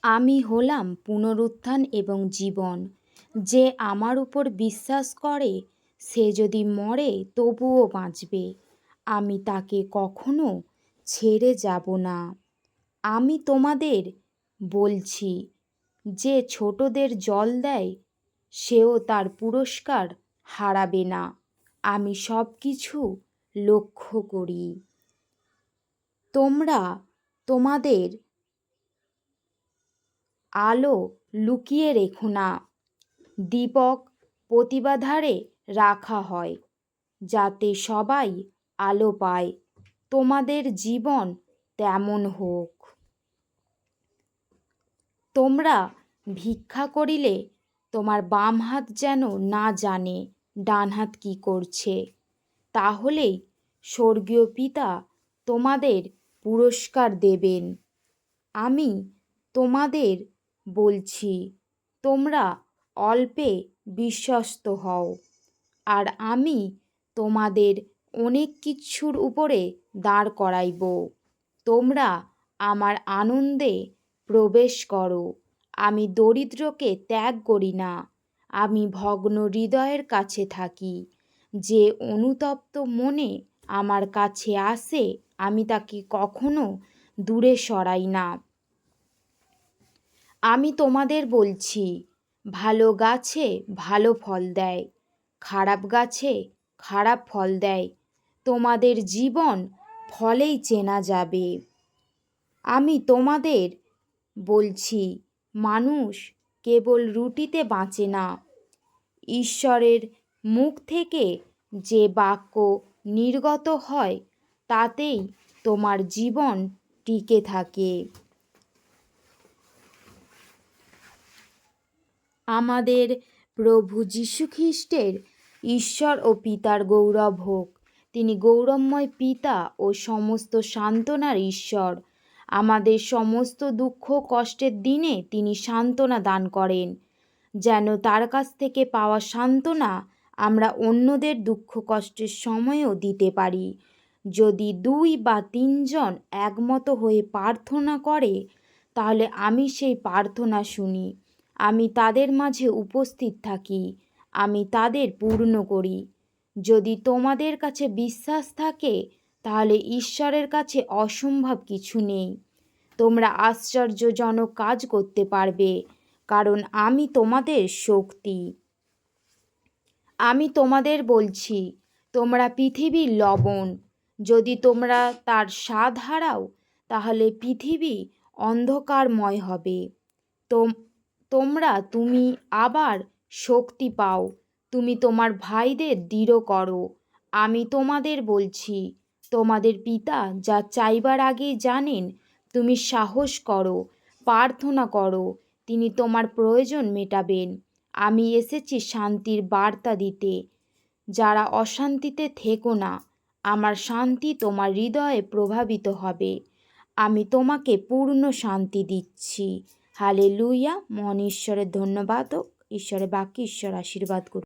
আমি হলাম পুনরুত্থান এবং জীবন। যে আমার উপর বিশ্বাস করে সে যদি মরে তবুও বাঁচবে। আমি তাকে কখনো ছেড়ে যাব না। আমি তোমাদের বলছি, যে ছোটদের জল দেয় সেও তার পুরস্কার হারাবে না। আমি সব কিছু লক্ষ্য করি। তোমরা তোমাদের আলো লুকিয়ে রেখো না, দীপক প্রতিবাধারে রাখা হয়, যাতে সবাই আলো পায়। তোমাদের জীবন তেমন হোক। তোমরা ভিক্ষা করিলে তোমার বাম হাত যেন না জানে ডান হাত কি করছে, তাহলেই স্বর্গীয় পিতা তোমাদের পুরস্কার দেবেন। আমি তোমাদের বলছি, তোমরা অল্পে বিশ্বস্ত হও, আর আমি তোমাদের অনেক কিছুর উপরে দাঁড় করাইব। তোমরা আমার আনন্দে প্রবেশ করো। আমি দরিদ্রকে ত্যাগ করি না, আমি ভগ্ন হৃদয়ের কাছে থাকি। যে অনুতপ্ত মনে আমার কাছে আসে, আমি তাকে কখনো দূরে সরাই না। আমি তোমাদের বলছি, ভালো গাছে ভালো ফল দেয়, খারাপ গাছে খারাপ ফল দেয়। তোমাদের জীবন ফলেই চেনা যাবে। আমি তোমাদের বলছি, মানুষ কেবল রুটিতে বাঁচে না, ঈশ্বরের মুখ থেকে যে বাক্য নির্গত হয় তাতেই তোমার জীবন টিকে থাকে। আমাদের প্রভু যীশু খ্রিস্টের ঈশ্বর ও পিতার গৌরব হোক। তিনি গৌরবময় পিতা ও সমস্ত সান্ত্বনার ঈশ্বর। আমাদের সমস্ত দুঃখ কষ্টের দিনে তিনি সান্ত্বনা দান করেন, যেন তার কাছ থেকে পাওয়া সান্ত্বনা আমরা অন্যদের দুঃখ কষ্টের সময়েও দিতে পারি। যদি 2 বা 3 জন একমত হয়ে প্রার্থনা করে, তাহলে আমি সেই প্রার্থনা শুনি। আমি তাদের মাঝে উপস্থিত থাকি, আমি তাদের পূর্ণ করি। যদি তোমাদের কাছে বিশ্বাস থাকে, তাহলে ঈশ্বরের কাছে অসম্ভব কিছু নেই। তোমরা আশ্চর্যজনক কাজ করতে পারবে, কারণ আমি তোমাদের শক্তি। আমি তোমাদের বলছি, তোমরা পৃথিবীর লবণ। যদি তোমরা তার স্বাদ হারাও, তাহলে পৃথিবী অন্ধকারময় হবে। তুমি আবার শক্তি পাও, তুমি তোমার ভাইদের দৃঢ় করো। আমি তোমাদের বলছি, তোমাদের পিতা যা চাইবার আগেই জানেন। তুমি সাহস করো, প্রার্থনা করো, তিনি তোমার প্রয়োজন মেটাবেন। আমি এসেছি শান্তির বার্তা দিতে। যারা অশান্তিতে থেকো না, আমার শান্তি তোমার হৃদয়ে প্রভাবিত হবে। আমি তোমাকে পূর্ণ শান্তি দিচ্ছি। হালেলুয়া। মহান ঈশ্বরের ধন্যবাদ হোক। ঈশ্বরের বাক্যে ঈশ্বর আশীর্বাদ করুন।